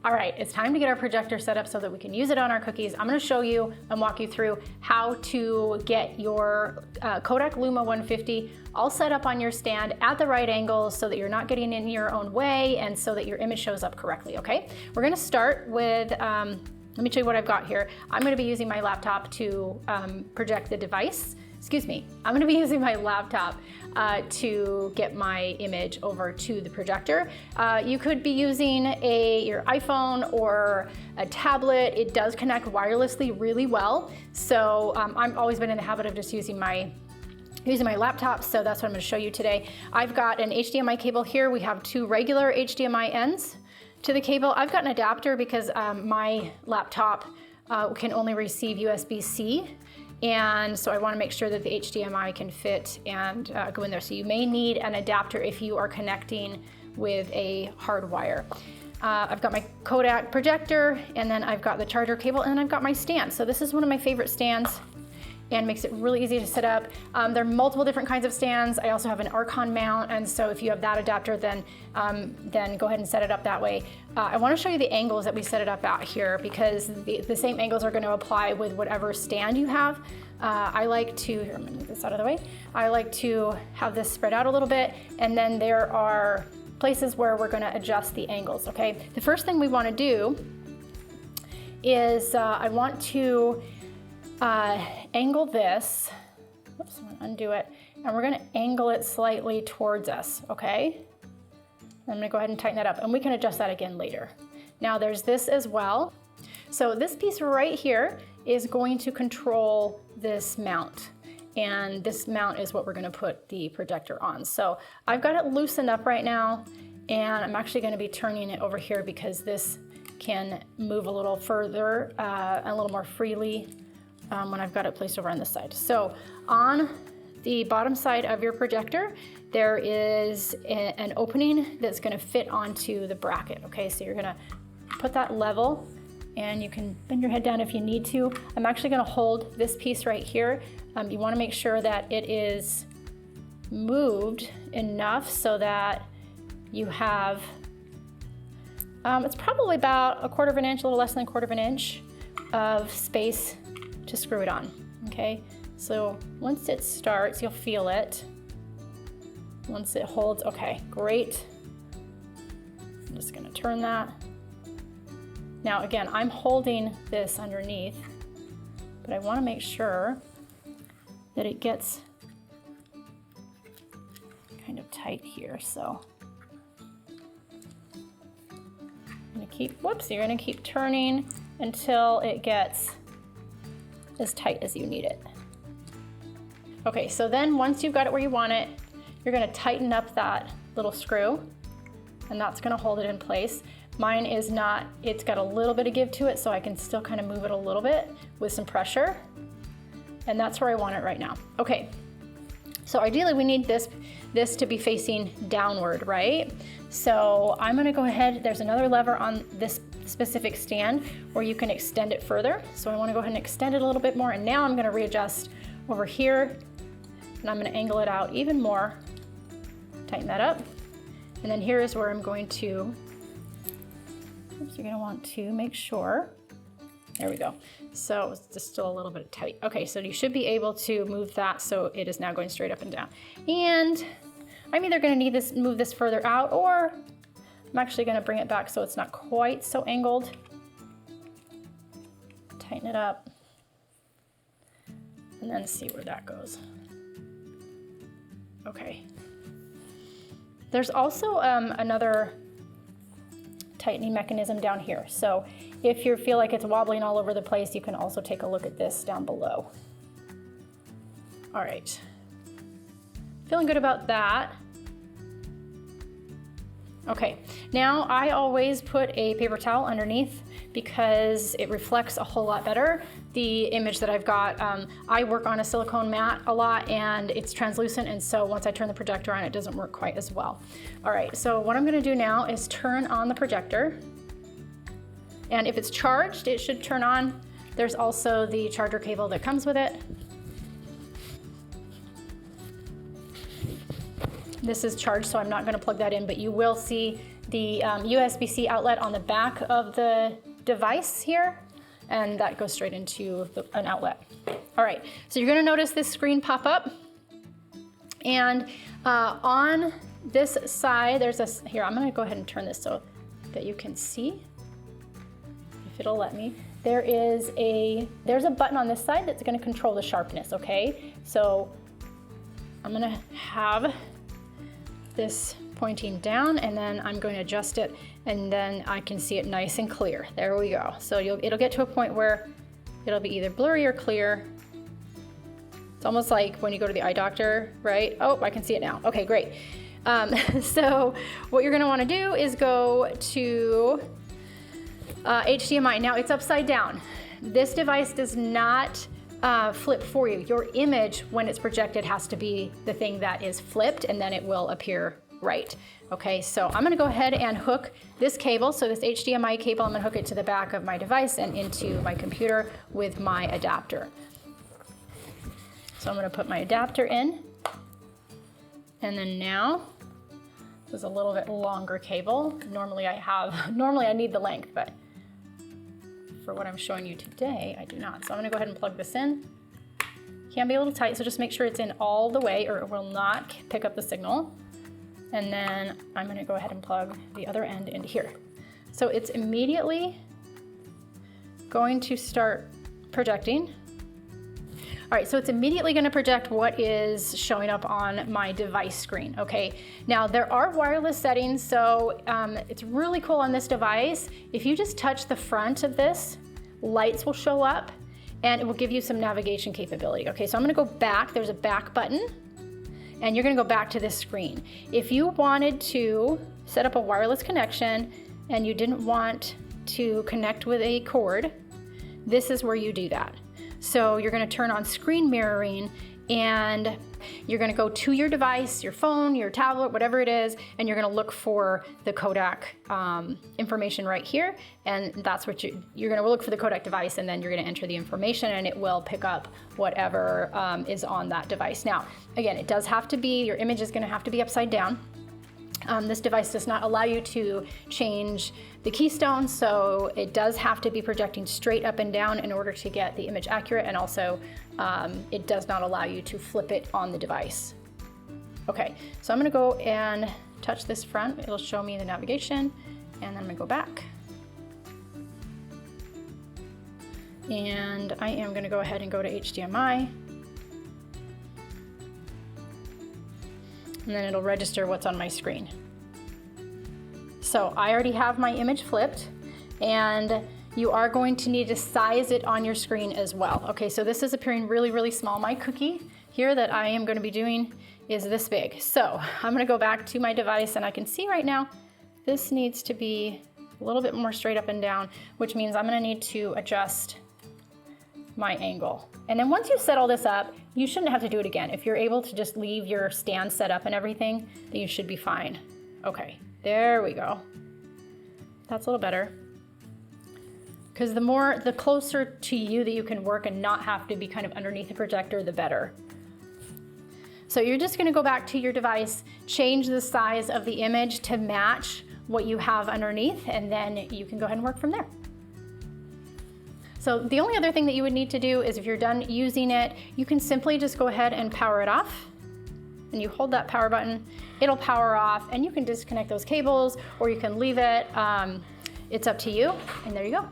All right, it's time to get our projector set up so that we can use it on our cookies. I'm gonna show you and walk you through how to get your Kodak Luma 150 all set up on your stand at the right angles so that you're not getting in your own way and so that your image shows up correctly, okay? We're gonna start with, let me show you what I've got here. I'm gonna be using my laptop to project the device. Excuse me, I'm gonna be using my laptop to get my image over to the projector. You could be using your iPhone or a tablet. It does connect wirelessly really well. So I've always been in the habit of just using my laptop, so that's what I'm gonna show you today. I've got an HDMI cable here. We have two regular HDMI ends to the cable. I've got an adapter because my laptop can only receive USB-C. And so I want to make sure that the HDMI can fit and go in there. So you may need an adapter if you are connecting with a hard wire. I've got my Kodak projector, and then I've got the charger cable, and I've got my stand. So this is one of my favorite stands and makes it really easy to set up. There are multiple different kinds of stands. I also have an Archon mount, and so if you have that adapter, then go ahead and set it up that way. I wanna show you the angles that we set it up at here because the same angles are gonna apply with whatever stand you have. I like to, here, I'm gonna move this out of the way. I like to have this spread out a little bit, and then there are places where we're gonna adjust the angles, okay? The first thing we wanna do is I want to angle this, oops, I'm gonna undo it, and we're gonna angle it slightly towards us, okay? I'm gonna go ahead and tighten that up, and we can adjust that again later. Now there's this as well. So this piece right here is going to control this mount, and this mount is what we're gonna put the projector on. So I've got it loosened up right now, and I'm actually gonna be turning it over here because this can move a little further, a little more freely when I've got it placed over on this side. So on the bottom side of your projector, there is an opening that's gonna fit onto the bracket, okay? So you're gonna put that level, and you can bend your head down if you need to. I'm actually gonna hold this piece right here. You wanna make sure that it is moved enough so that you have, it's probably about 1/4 of an inch, a little less than 1/4 of an inch of space to screw it on, okay? So once it starts, you'll feel it. Once it holds, okay, great. I'm just gonna turn that. Now again, I'm holding this underneath, but I wanna make sure that it gets kind of tight here, so. You're gonna keep turning until it gets as tight as you need it. Okay, so then once you've got it where you want it, you're gonna tighten up that little screw, and that's gonna hold it in place. Mine is not, it's got a little bit of give to it, so I can still kind of move it a little bit with some pressure, and that's where I want it right now. Okay, so ideally we need this to be facing downward, right? So I'm gonna go ahead, there's another lever on this specific stand where you can extend it further. So I wanna go ahead and extend it a little bit more, and now I'm gonna readjust over here, and I'm gonna angle it out even more, tighten that up. And then here is where I'm going to, oops, you're gonna want to make sure, there we go. So it's just still a little bit tight. Okay, so you should be able to move that so it is now going straight up and down. And I'm either gonna need this, move this further out, or I'm actually gonna bring it back so it's not quite so angled. Tighten it up, and then see where that goes. Okay. There's also another tightening mechanism down here. So if you feel like it's wobbling all over the place, you can also take a look at this down below. All right. Feeling good about that. Okay, now I always put a paper towel underneath because it reflects a whole lot better the image that I've got. I work on a silicone mat a lot, and it's translucent, and so once I turn the projector on, it doesn't work quite as well. All right, so what I'm gonna do now is turn on the projector, and if it's charged, it should turn on. There's also the charger cable that comes with it. This is charged, so I'm not gonna plug that in, but you will see the USB-C outlet on the back of the device here, and that goes straight into an outlet. All right, so you're gonna notice this screen pop up, and on this side, there's here, I'm gonna go ahead and turn this so that you can see, if it'll let me. There's a button on this side that's gonna control the sharpness, okay? So I'm gonna have this pointing down, and then I'm going to adjust it, and then I can see it nice and clear. There we go. So it'll get to a point where it'll be either blurry or clear. It's almost like when you go to the eye doctor, right? Oh, I can see it now. Okay, great. So what you're gonna wanna do is go to HDMI. Now it's upside down. This device does not flip for you. Your image, when it's projected, has to be the thing that is flipped, and then it will appear right. Okay, so I'm gonna go ahead and hook this cable. So this HDMI cable, I'm gonna hook it to the back of my device and into my computer with my adapter. So I'm gonna put my adapter in, and then now, this is a little bit longer cable. Normally I need the length, but for what I'm showing you today, I do not. So I'm gonna go ahead and plug this in. Can be a little tight, so just make sure it's in all the way or it will not pick up the signal. And then I'm gonna go ahead and plug the other end into here. So it's immediately going to start projecting. All right, so it's immediately gonna project what is showing up on my device screen, okay? Now, there are wireless settings, so it's really cool on this device. If you just touch the front of this, lights will show up, and it will give you some navigation capability. Okay, so I'm gonna go back, there's a back button, and you're gonna go back to this screen. If you wanted to set up a wireless connection and you didn't want to connect with a cord, this is where you do that. So you're gonna turn on screen mirroring, and you're gonna go to your device, your phone, your tablet, whatever it is, and you're gonna look for the Kodak information right here, and that's what you're gonna look for the Kodak device, and then you're gonna enter the information, and it will pick up whatever is on that device. Now, again, it does have to be, your image is gonna have to be upside down. This device does not allow you to change the keystone, so it does have to be projecting straight up and down in order to get the image accurate, and also it does not allow you to flip it on the device. Okay, so I'm gonna go and touch this front. It'll show me the navigation, and then I'm gonna go back. And I am gonna go ahead and go to HDMI. And then it'll register what's on my screen. So I already have my image flipped, and you are going to need to size it on your screen as well. Okay, so this is appearing really, really small. My cookie here that I am gonna be doing is this big. So I'm gonna go back to my device, and I can see right now, this needs to be a little bit more straight up and down, which means I'm gonna need to adjust my angle. And then once you set all this up, you shouldn't have to do it again. If you're able to just leave your stand set up and everything, then you should be fine. Okay, there we go. That's a little better. Because the closer to you that you can work and not have to be kind of underneath the projector, the better. So you're just gonna go back to your device, change the size of the image to match what you have underneath, and then you can go ahead and work from there. So the only other thing that you would need to do is if you're done using it, you can simply just go ahead and power it off, and you hold that power button, it'll power off, and you can disconnect those cables or you can leave it. It's up to you, and there you go.